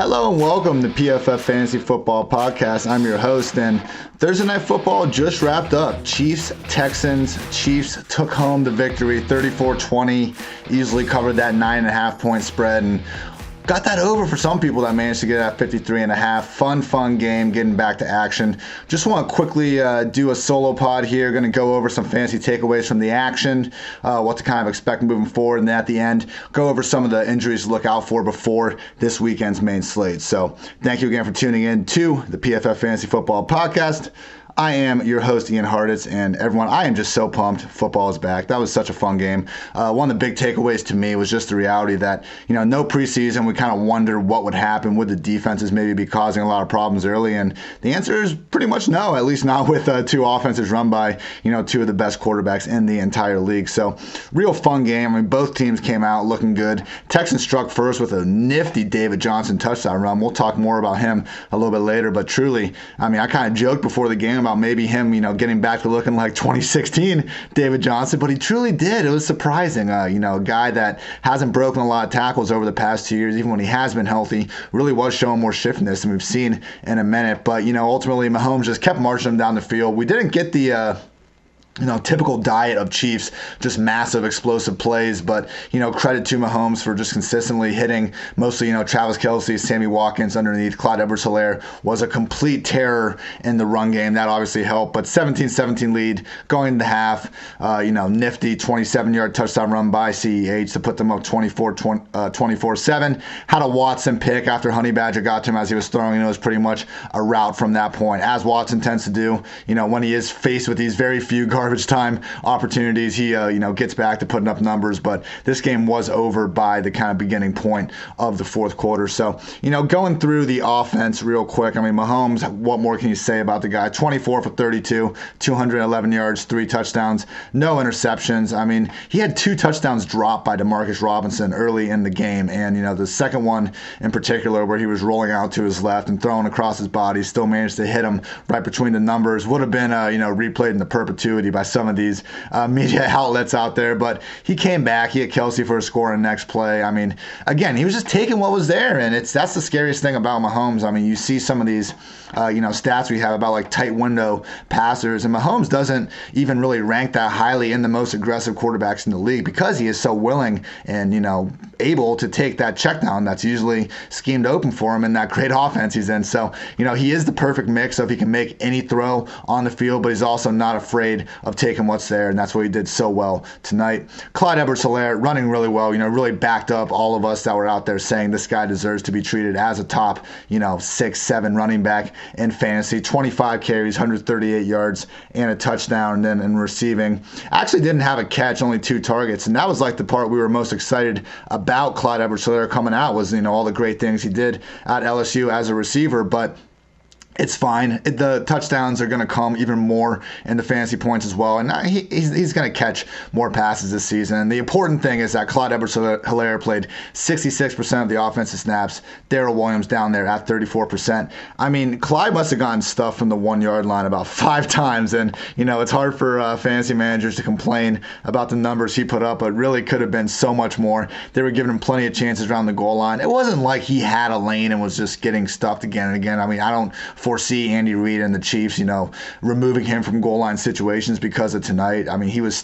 Hello and welcome to PFF Fantasy Football Podcast. I'm your host, and Thursday Night Football just wrapped up. Chiefs-Texans. Chiefs took home the victory, 34-20, easily covered that 9.5 point spread, and got that over for some people that managed to get at 53.5. Fun game, getting back to action. Just want to quickly do a solo pod here. Going to go over some fantasy takeaways from the action, what to kind of expect moving forward, and then at the end, go over some of the injuries to look out for before this weekend's main slate. So thank you again for tuning in to the PFF Fantasy Football Podcast. I am your host, Ian Hartitz, and everyone, I am just so pumped football is back. That was such a fun game. One of the big takeaways to me was just the reality that, no preseason, we kind of wondered what would happen. Would the defenses maybe be causing a lot of problems early? And the answer is pretty much no, at least not with two offenses run by, two of the best quarterbacks in the entire league. So real fun game. I mean, both teams came out looking good. Texans struck first with a nifty David Johnson touchdown run. We'll talk more about him a little bit later, but truly, I kind of joked before the game about maybe him, getting back to looking like 2016 David Johnson, but he truly did. It was surprising. A guy that hasn't broken a lot of tackles over the past 2 years, even when he has been healthy, really was showing more shiftiness than we've seen in a minute. But, ultimately Mahomes just kept marching him down the field. We didn't get the typical diet of Chiefs, just massive explosive plays, but, credit to Mahomes for just consistently hitting mostly, Travis Kelsey, Sammy Watkins underneath. Claude Ebersoler was a complete terror in the run game. That obviously helped, but 17-17 lead going into half, nifty 27-yard touchdown run by CEH to put them up 24-7. Had a Watson pick after Honey Badger got to him as he was throwing. It was pretty much a route from that point, as Watson tends to do, when he is faced with these very few garbage time opportunities, he gets back to putting up numbers. But this game was over by the kind of beginning point of the fourth quarter. So going through the offense real quick, Mahomes, what more can you say about the guy? 24 for 32, 211 yards, 3 touchdowns, no interceptions. He had 2 touchdowns dropped by Demarcus Robinson early in the game, and the second one in particular, where he was rolling out to his left and throwing across his body, still managed to hit him right between the numbers. Would have been replayed into perpetuity by some of these media outlets out there, but he came back. He had Kelsey for a score in the next play. Again, he was just taking what was there, and that's the scariest thing about Mahomes. You see some of these stats we have about like tight window passers, and Mahomes doesn't even really rank that highly in the most aggressive quarterbacks in the league because he is so willing and able to take that check down that's usually schemed open for him in that great offense he's in. So he is the perfect mix of he can make any throw on the field, but he's also not afraid of taking what's there, and that's what he did so well tonight. Claude Ebersoler running really well, really backed up all of us that were out there saying this guy deserves to be treated as a top 6-7 running back in fantasy. 25 carries, 138 yards, and a touchdown. And then in receiving, actually didn't have a catch, only 2 targets, and that was like the part we were most excited about Claude Ebersoler coming out was all the great things he did at LSU as a receiver. But it's fine. The touchdowns are going to come even more in the fantasy points as well. And he's going to catch more passes this season. And the important thing is that Claude Ebersoler played 66% of the offensive snaps. Darrell Williams down there at 34%. Clyde must have gotten stuff from the 1-yard line about 5 times. And, it's hard for fantasy managers to complain about the numbers he put up, but really could have been so much more. They were giving him plenty of chances around the goal line. It wasn't like he had a lane and was just getting stuffed again and again. I don't foresee Andy Reid and the Chiefs, removing him from goal line situations because of tonight. He was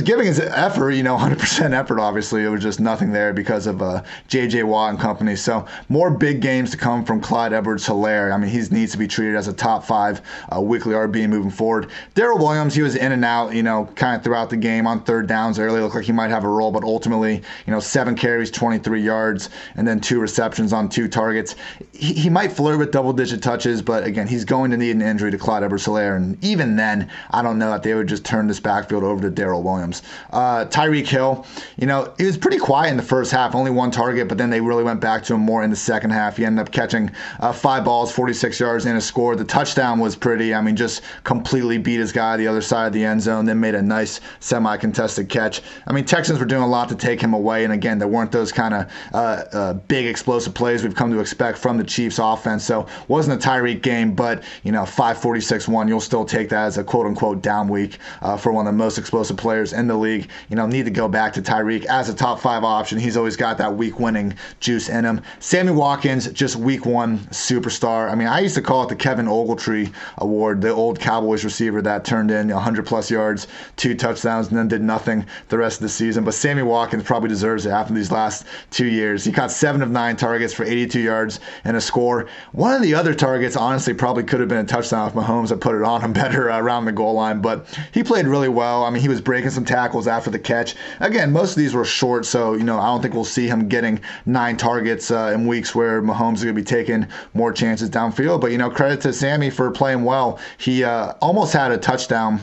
giving his effort, 100% effort, obviously. It was just nothing there because of J.J. Watt and company. So more big games to come from Claude Ebersoler. He needs to be treated as a top 5 weekly RB moving forward. Darrell Williams, he was in and out, kind of throughout the game on third downs early. Looked like he might have a role, but ultimately, 7 carries, 23 yards, and then 2 receptions on 2 targets. He might flirt with double-digit touches, but again, he's going to need an injury to Claude Ebersoler, and even then, I don't know that they would just turn this backfield over to Darrell Williams. Tyreek Hill, he was pretty quiet in the first half, only 1 target, but then they really went back to him more in the second half. He ended up catching 5 balls, 46 yards, and a score. The touchdown was pretty. Just completely beat his guy the other side of the end zone, then made a nice semi-contested catch. Texans were doing a lot to take him away, and again, there weren't those kind of big explosive plays we've come to expect from the Chiefs offense, so wasn't a Tyreek game, but 546-1, you'll still take that as a quote-unquote down week for one of the most explosive players in the league. Need to go back to Tyreek as a top 5 option. He's always got that week winning juice in him. Sammy Watkins, just week 1 superstar. I used to call it the Kevin Ogletree Award, the old Cowboys receiver that turned in 100-plus yards, 2 touchdowns, and then did nothing the rest of the season. But Sammy Watkins probably deserves it after these last 2 years. He caught 7 of 9 targets for 82 yards and a score. One of the other targets, honestly, probably could have been a touchdown if Mahomes had put it on him better around the goal line, but he played really well. He was breaking some tackles after the catch. Again, most of these were short, so, I don't think we'll see him getting 9 targets in weeks where Mahomes is going to be taking more chances downfield. But, credit to Sammy for playing well. He almost had a touchdown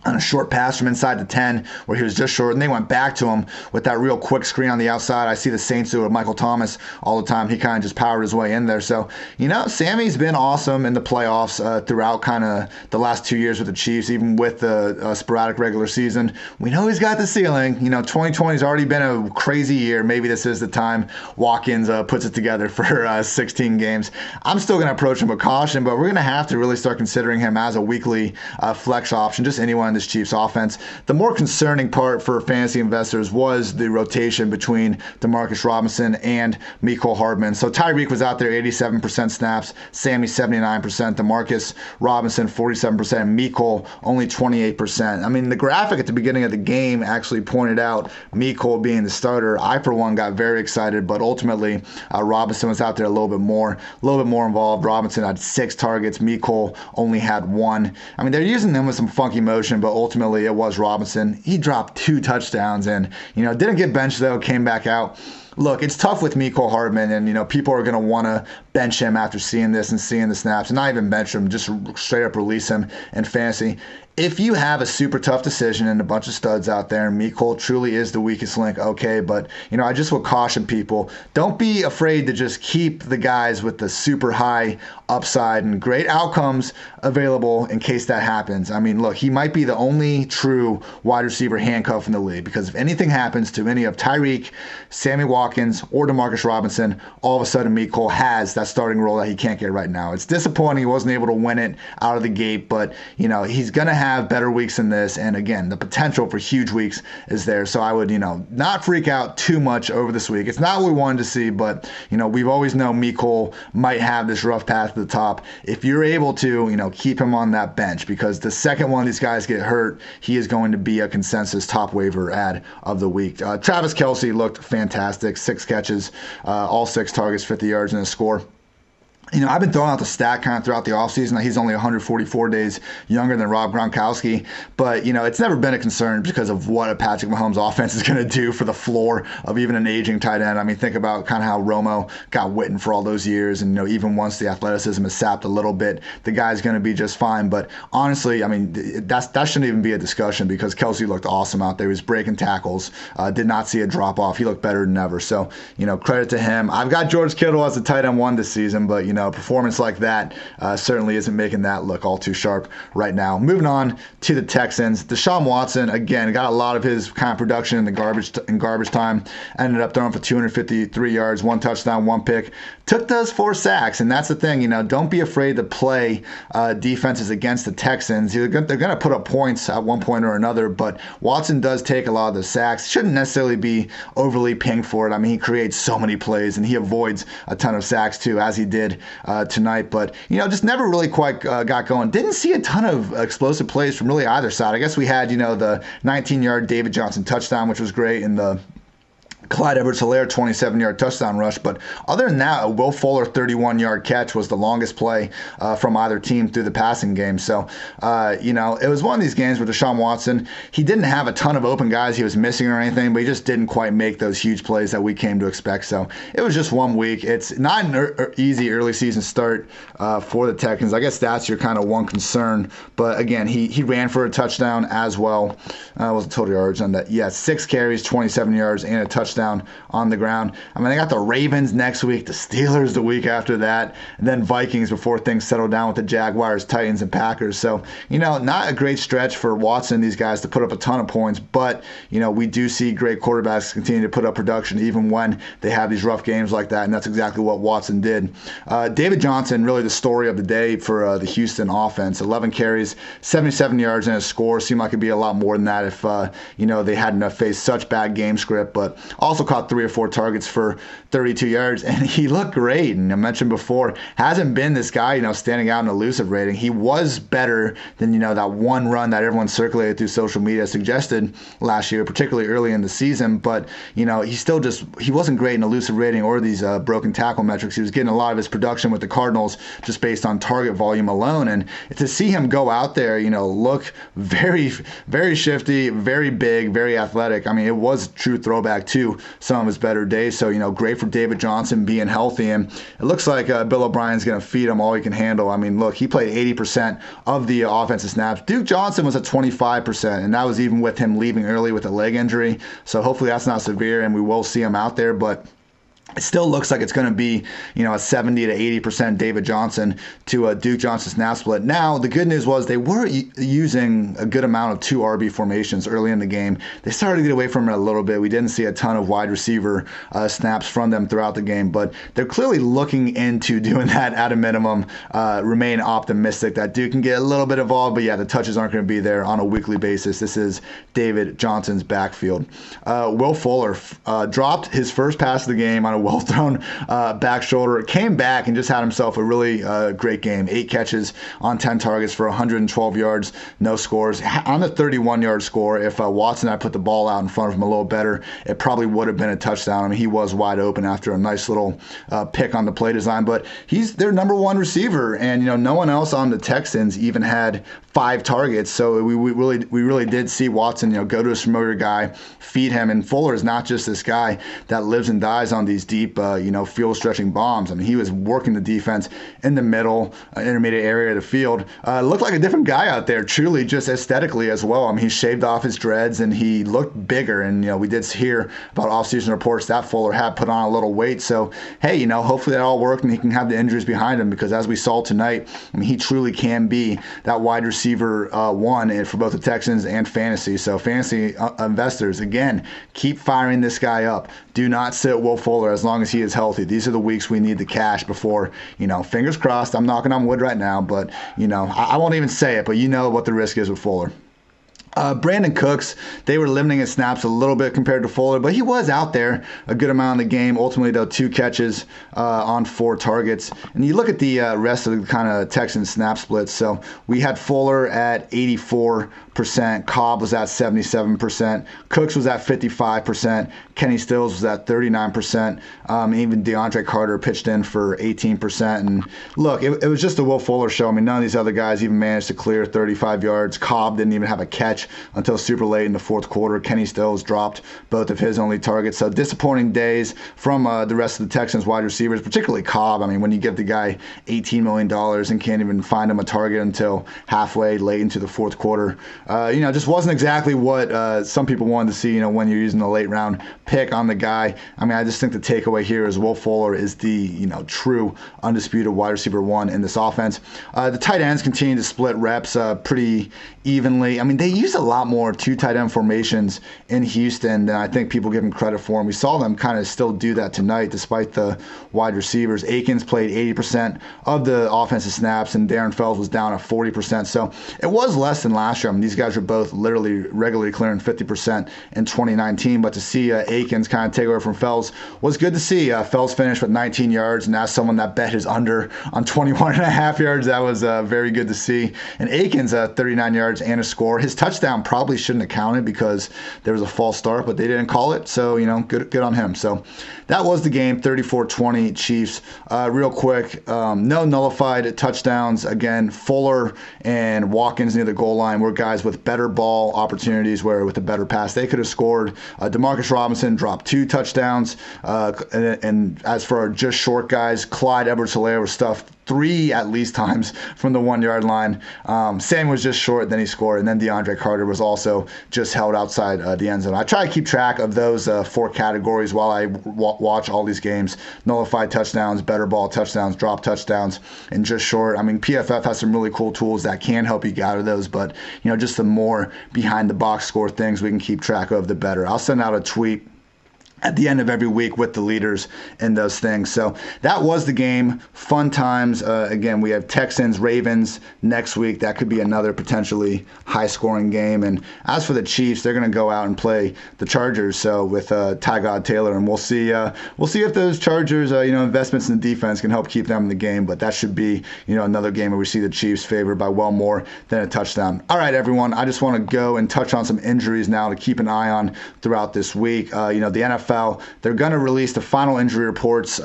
on a short pass from inside the 10 where he was just short, and they went back to him with that real quick screen on the outside. I see the Saints do it with Michael Thomas all the time. He kind of just powered his way in there. So, Sammy's been awesome in the playoffs throughout kind of the last 2 years with the Chiefs, even with the sporadic regular season. We know he's got the ceiling. 2020 has already been a crazy year. Maybe this is the time Watkins puts it together for 16 games. I'm still going to approach him with caution, but we're going to have to really start considering him as a weekly flex option, just anyone in this Chiefs offense. The more concerning part for fantasy investors was the rotation between Demarcus Robinson and Mecole Hardman. So Tyreek was out there 87% snaps, Sammy 79%, Demarcus Robinson 47%, Mecole only 28%. The graphic at the beginning of the game actually pointed out Mecole being the starter. I, for one, got very excited, but ultimately Robinson was out there a little bit more involved. Robinson had 6 targets, Mecole only had 1. They're using them with some funky motion, but ultimately it was Robinson. He dropped 2 touchdowns and, didn't get benched though, came back out. Look, it's tough with Mecole Hardman, and, people are going to want to bench him after seeing this and seeing the snaps, and not even bench him, just straight up release him in fantasy. If you have a super tough decision and a bunch of studs out there, and Mecole truly is the weakest link, okay, but, I just would caution people, don't be afraid to just keep the guys with the super high upside and great outcomes available in case that happens. Look, he might be the only true wide receiver handcuff in the league, because if anything happens to any of Tyreek, Sammy Watkins, or Demarcus Robinson, all of a sudden Mecole has that starting role that he can't get right now. It's disappointing he wasn't able to win it out of the gate, but, he's going to have better weeks than this, and again, the potential for huge weeks is there. So I would, not freak out too much over this week. It's not what we wanted to see, but, we've always known Mecole might have this rough path to the top. If you're able to, keep him on that bench, because the second one of these guys get hurt, he is going to be a consensus top waiver ad of the week. Travis Kelsey looked fantastic. 6 catches, all 6 targets, 50 yards, and a score. I've been throwing out the stat kind of throughout the offseason that he's only 144 days younger than Rob Gronkowski, but, it's never been a concern because of what a Patrick Mahomes offense is going to do for the floor of even an aging tight end. Think about kind of how Romo got Witten for all those years, and, even once the athleticism is sapped a little bit, the guy's going to be just fine. But honestly, that shouldn't even be a discussion, because Kelsey looked awesome out there. He was breaking tackles, did not see a drop-off. He looked better than ever. So, credit to him. I've got George Kittle as a tight end 1 this season, but, a performance like that certainly isn't making that look all too sharp right now. Moving on to the Texans, Deshaun Watson, again, got a lot of his kind of production in garbage time, ended up throwing for 253 yards, 1 touchdown, 1 pick, took those 4 sacks, and that's the thing, don't be afraid to play defenses against the Texans. They're going to put up points at one point or another, but Watson does take a lot of the sacks. Shouldn't necessarily be overly pinged for it. He creates so many plays, and he avoids a ton of sacks too, as he did tonight, but just never really quite got going. Didn't see a ton of explosive plays from really either side. I guess we had the 19-yard David Johnson touchdown, which was great, and the Claude Ebersoler 27-yard touchdown rush. But other than that, a Will Fuller 31-yard catch was the longest play from either team through the passing game. So, it was one of these games where Deshaun Watson, he didn't have a ton of open guys he was missing or anything, but he just didn't quite make those huge plays that we came to expect. So it was just 1 week. It's not an easy early season start for the Texans. I guess that's your kind of one concern. But again, he ran for a touchdown as well. Wasn't total yards on that. Yeah, 6 carries, 27 yards, and a touchdown. touchdown on the ground. I mean, they got the Ravens next week, the Steelers the week after that, and then Vikings before things settle down with the Jaguars, Titans, and Packers. So, not a great stretch for Watson and these guys to put up a ton of points, but, we do see great quarterbacks continue to put up production even when they have these rough games like that, and that's exactly what Watson did. David Johnson, really the story of the day for the Houston offense. 11 carries, 77 yards, and a score. Seemed like it'd be a lot more than that if, they hadn't faced such bad game script, but also caught 3 or 4 targets for 32 yards, and he looked great. And I mentioned before, hasn't been this guy, standing out in elusive rating. He was better than, that one run that everyone circulated through social media suggested last year, particularly early in the season, but, he wasn't great in elusive rating or these broken tackle metrics. He was getting a lot of his production with the Cardinals just based on target volume alone, and to see him go out there, look very, very shifty, very big, very athletic. I mean, it was a true throwback to some of his better days. So, great for David Johnson being healthy. And it looks like Bill O'Brien's going to feed him all he can handle. I mean, look, he played 80% of the offensive snaps. Duke Johnson was at 25%, and that was even with him leaving early with a leg injury. So hopefully that's not severe, and we will see him out there. But it still looks like it's going to be, a 70 to 80% David Johnson to a Duke Johnson snap split. Now, the good news was they were using a good amount of 2 RB formations early in the game. They started to get away from it a little bit. We didn't see a ton of wide receiver snaps from them throughout the game, but they're clearly looking into doing that at a minimum. Remain optimistic that Duke can get a little bit involved, but yeah, the touches aren't going to be there on a weekly basis. This is David Johnson's backfield. Will Fuller dropped his first pass of the game on a well-thrown back shoulder, came back and just had himself a really great game. 8 catches on 10 targets for 112 yards, no scores. On the 31-yard score, if Watson had put the ball out in front of him a little better, it probably would have been a touchdown. I mean, he was wide open after a nice little pick on the play design, but he's their number 1 receiver, and no one else on the Texans even had 5 targets. So we really did see Watson, go to his familiar guy, feed him, and Fuller is not just this guy that lives and dies on these deep, field stretching bombs. I mean, he was working the defense in the middle, intermediate area of the field. Looked like a different guy out there, truly, just aesthetically as well. I mean, he shaved off his dreads and he looked bigger. And, we did hear about offseason reports that Fuller had put on a little weight. So, hey, hopefully that all worked and he can have the injuries behind him, because as we saw tonight, I mean, he truly can be that wide receiver 1 for both the Texans and fantasy. So fantasy investors, again, keep firing this guy up. Do not sit Will Fuller as long as he is healthy. These are the weeks we need the cash before, fingers crossed. I'm knocking on wood right now, but, I won't even say it, but what the risk is with Fuller. Brandon Cooks, they were limiting his snaps a little bit compared to Fuller, but he was out there a good amount in the game. Ultimately, though, 2 catches on 4 targets. And you look at the rest of the kind of Texan snap splits. So we had Fuller at 84%, Cobb was at 77%, Cooks was at 55%, Kenny Stills was at 39%, even DeAndre Carter pitched in for 18%. And look, it was just a Will Fuller show. I mean, none of these other guys even managed to clear 35 yards. Cobb didn't even have a catch until super late in the fourth quarter. Kenny Stills dropped both of his only targets. So disappointing days from the rest of the Texans wide receivers, particularly Cobb. I mean, when you give the guy $18 million and can't even find him a target until halfway late into the fourth quarter, just wasn't exactly what some people wanted to see, when you're using a late round pick on the guy. I mean, I just think the takeaway here is Will Fuller is the, true undisputed wide receiver 1 in this offense. The tight ends continue to split reps pretty evenly. I mean, they use a lot more 2 tight end formations in Houston than I think people give them credit for. And we saw them kind of still do that tonight despite the wide receivers. Akins played 80% of the offensive snaps, and Darren Fells was down at 40%. So it was less than last year. I mean, these guys are both literally regularly clearing 50% in 2019. But to see Akins kind of take over from Fells was good to see. Fells finished with 19 yards, and as someone that bet his under on 21.5 yards, that was very good to see. And Akins 39 yards and a score. His touchdown probably shouldn't have counted because there was a false start, but they didn't call it. So, good on him. So that was the game, 34-20 Chiefs. Real quick, no nullified touchdowns. Again, Fuller and Watkins near the goal line were guys with better ball opportunities where with a better pass they could have scored. Demarcus Robinson dropped 2 touchdowns. And as for our just short guys, Claude Ebersoler was stuffed three at least times from the 1 yard line. Sam was just short, then he scored, and then DeAndre Carter was also just held outside the end zone. I try to keep track of those four categories while I watch all these games: nullified touchdowns, better ball touchdowns, drop touchdowns, and just short. I mean, PFF has some really cool tools that can help you gather those, but just the more behind the box score things we can keep track of, the better. I'll send out a tweet at the end of every week with the leaders in those things. So that was the game. Fun times. Again, we have Texans, Ravens next week. That could be another potentially high-scoring game. And as for the Chiefs, they're going to go out and play the Chargers. So with Tyrod Taylor, and we'll see if those Chargers, investments in the defense can help keep them in the game. But that should be, another game where we see the Chiefs favored by well more than a touchdown. All right, everyone. I just want to go and touch on some injuries now to keep an eye on throughout this week. The NFL. They're going to release the final injury reports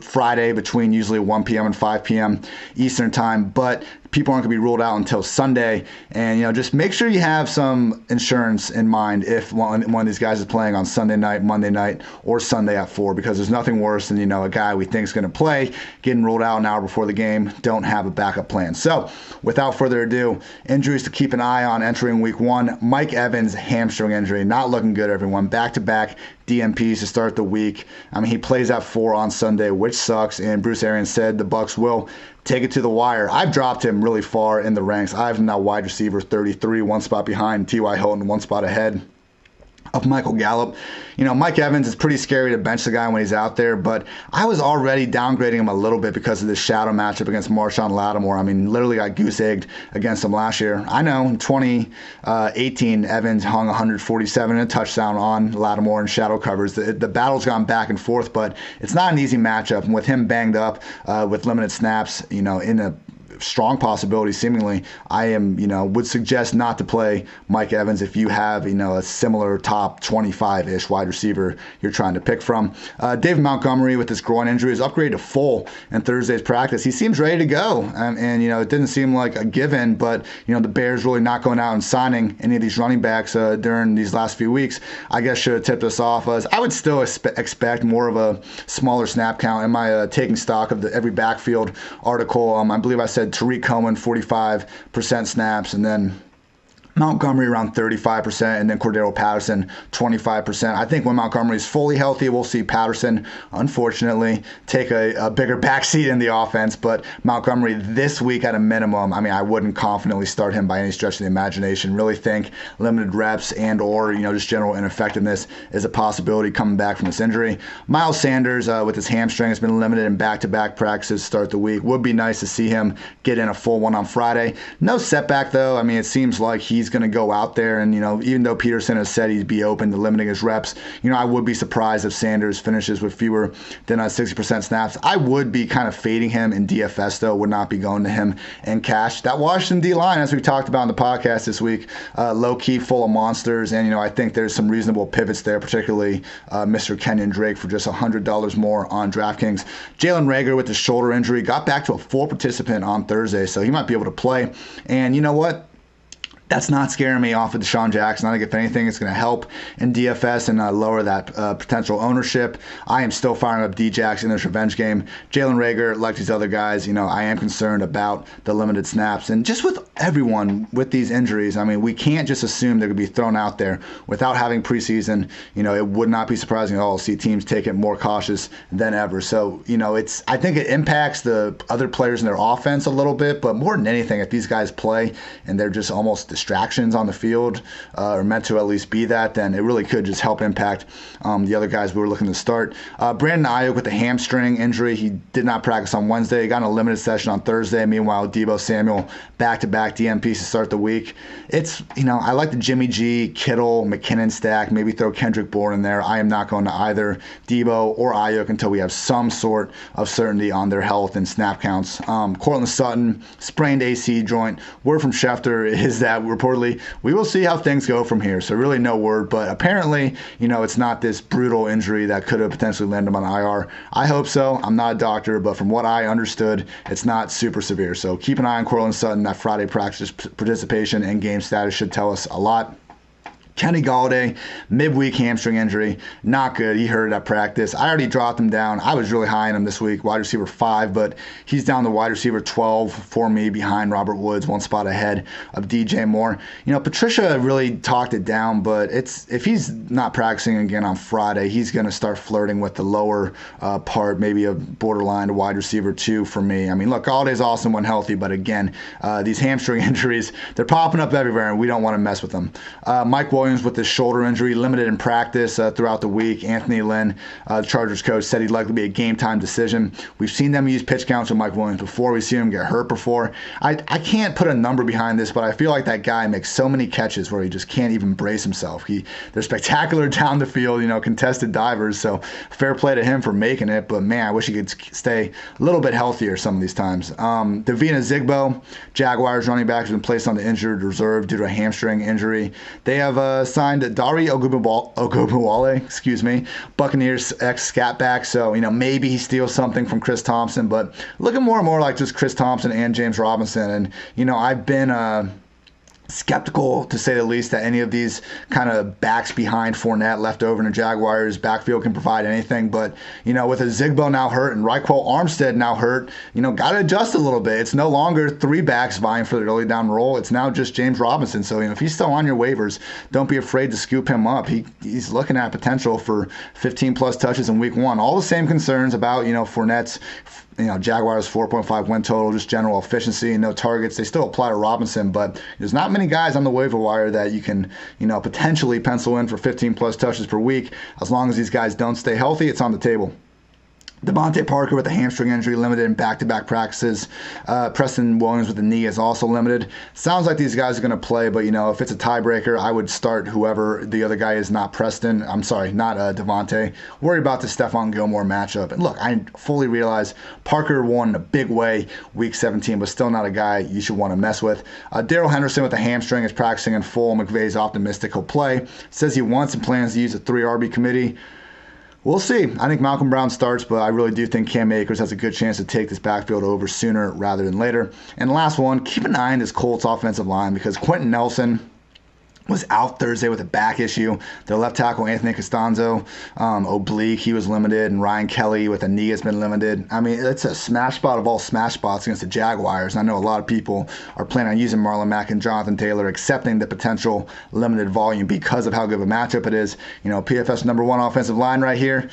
Friday between usually 1 p.m. and 5 p.m. Eastern time, but people aren't going to be ruled out until Sunday. And, just make sure you have some insurance in mind if one of these guys is playing on Sunday night, Monday night, or Sunday at 4, because there's nothing worse than, a guy we think is going to play getting ruled out an hour before the game, don't have a backup plan. So without further ado, injuries to keep an eye on entering week 1. Mike Evans, hamstring injury, not looking good, everyone. Back-to-back DNPs to start the week. I mean, he plays at 4 on Sunday, which sucks, and Bruce Arians said the Bucs will take it to the wire. I've dropped him really far in the ranks. I have him now wide receiver 33, one spot behind T.Y. Hilton, one spot ahead of Michael Gallup. Mike Evans is pretty scary to bench the guy when he's out there, but I was already downgrading him a little bit because of this shadow matchup against Marshawn Lattimore. I mean, literally got goose-egged against him last year. I know in 2018, Evans hung 147 and a touchdown on Lattimore in shadow covers. The battle's gone back and forth, but it's not an easy matchup. And with him banged up with limited snaps, in a strong possibility seemingly, I would suggest not to play Mike Evans if you have a similar top 25-ish wide receiver you're trying to pick from. David Montgomery with this groin injury is upgraded to full in Thursday's practice. He seems ready to go, and it didn't seem like a given, but the Bears really not going out and signing any of these running backs during these last few weeks, I guess should have tipped us off. As I would still expect more of a smaller snap count. In my taking stock of every backfield article, I believe I said Tariq Cohen 45% snaps, and then Montgomery around 35%, and then Cordero Patterson 25%. I think when Montgomery is fully healthy, we'll see Patterson, unfortunately, take a bigger backseat in the offense. But Montgomery this week at a minimum, I wouldn't confidently start him by any stretch of the imagination. Really think limited reps and or just general ineffectiveness is a possibility coming back from this injury. Miles Sanders with his hamstring has been limited in back-to-back practices to start the week. Would be nice to see him get in a full one on Friday. No setback though. It seems like he's going to go out there, and even though Peterson has said he'd be open to limiting his reps, I would be surprised if Sanders finishes with fewer than 60% snaps. I would be kind of fading him in DFS though, would not be going to him in cash. That Washington D-line, as we talked about in the podcast this week, low-key full of monsters, and I think there's some reasonable pivots there, particularly Mr. Kenyon Drake for just $100 more on DraftKings. Jalen Reagor with his shoulder injury got back to a full participant on Thursday, so he might be able to play. And you know what? That's not scaring me off of Deshaun Jackson. I think if anything, it's going to help in DFS and lower that potential ownership. I am still firing up D-Jax in this revenge game. Jalen Reagor, like these other guys, I am concerned about the limited snaps. And just with everyone with these injuries, we can't just assume they're going to be thrown out there without having preseason. It would not be surprising at all to see teams take it more cautious than ever. So, I think it impacts the other players in their offense a little bit, but more than anything, if these guys play and they're just almost distractions on the field, or meant to at least be that, then it really could just help impact the other guys we were looking to start. Brandon Ayuk with the hamstring injury. He did not practice on Wednesday. He got in a limited session on Thursday. Meanwhile, Deebo Samuel back-to-back DNPs to start the week. It's, I like the Jimmy G, Kittle, McKinnon stack. Maybe throw Kendrick Bourne in there. I am not going to either Deebo or Ayuk until we have some sort of certainty on their health and snap counts. Courtland Sutton, sprained AC joint. Word from Schefter is that reportedly we will see how things go from here. So really no word, but apparently, it's not this brutal injury that could have potentially landed him on IR. I hope so. I'm not a doctor, but from what I understood, it's not super severe. So keep an eye on Courtland Sutton. That Friday practice participation and game status should tell us a lot. Kenny Golladay, midweek hamstring injury, not good. He hurt at practice. I already dropped him down. I was really high on him this week, wide receiver 5, but he's down to wide receiver 12 for me behind Robert Woods, one spot ahead of DJ Moore. Patricia really talked it down, but if he's not practicing again on Friday, he's going to start flirting with the lower part, maybe a borderline to wide receiver 2 for me. I mean, look, Galladay's awesome when healthy, but again, these hamstring injuries, they're popping up everywhere, and we don't want to mess with them. Mike Williams with his shoulder injury, limited in practice throughout the week. Anthony Lynn, the Chargers coach, said he'd likely be a game-time decision. We've seen them use pitch counts with Mike Williams before. We've seen him get hurt before. I can't put a number behind this, but I feel like that guy makes so many catches where he just can't even brace himself. They're spectacular down the field, contested divers, so fair play to him for making it, but man, I wish he could stay a little bit healthier some of these times. Davina Zigbo, Jaguars running back, has been placed on the injured reserve due to a hamstring injury. They have signed Dari Ogunbowale, Buccaneers ex-scat back, so maybe he steals something from Chris Thompson, but looking more and more like just Chris Thompson and James Robinson. And I've been skeptical, to say the least, that any of these kind of backs behind Fournette left over in the Jaguars backfield can provide anything. But, with a Zigbo now hurt and Raquel Armstead now hurt, got to adjust a little bit. It's no longer 3 backs vying for the early down role. It's now just James Robinson. So, if he's still on your waivers, don't be afraid to scoop him up. He's looking at potential for 15-plus touches in week 1. All the same concerns about, Fournette's Jaguars 4.5 win total, just general efficiency and no targets. They still apply to Robinson, but there's not many guys on the waiver wire that you can, potentially pencil in for 15-plus touches per week. As long as these guys don't stay healthy, it's on the table. Devonte Parker with a hamstring injury, limited in back-to-back practices. Preston Williams with the knee is also limited. Sounds like these guys are going to play, but, if it's a tiebreaker, I would start whoever the other guy is, not Preston. I'm sorry, not Devonte. Worry about the Stephon Gilmore matchup. And look, I fully realize Parker won in a big way week 17, but still not a guy you should want to mess with. Darrell Henderson with a hamstring is practicing in full. McVay's optimistic he'll play. Says he wants and plans to use a 3 RB committee. We'll see. I think Malcolm Brown starts, but I really do think Cam Akers has a good chance to take this backfield over sooner rather than later. And the last one, keep an eye on this Colts offensive line, because Quentin Nelson was out Thursday with a back issue. Their left tackle, Anthony Costanzo, oblique, he was limited, and Ryan Kelly with a knee has been limited. I mean, it's a smash spot of all smash spots against the Jaguars. I know a lot of people are planning on using Marlon Mack and Jonathan Taylor, accepting the potential limited volume because of how good of a matchup it is. PFF's number 1 offensive line right here.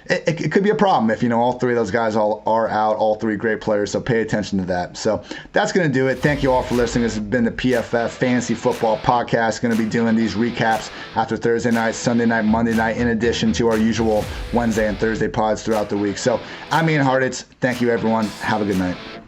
It could be a problem if, all 3 of those guys are out, all 3 great players, so pay attention to that. So that's going to do it. Thank you all for listening. This has been the PFF Fantasy Football Podcast. Going to be doing these recaps after Thursday night, Sunday night, Monday night, in addition to our usual Wednesday and Thursday pods throughout the week. So I'm Ian Hartitz. Thank you, everyone. Have a good night.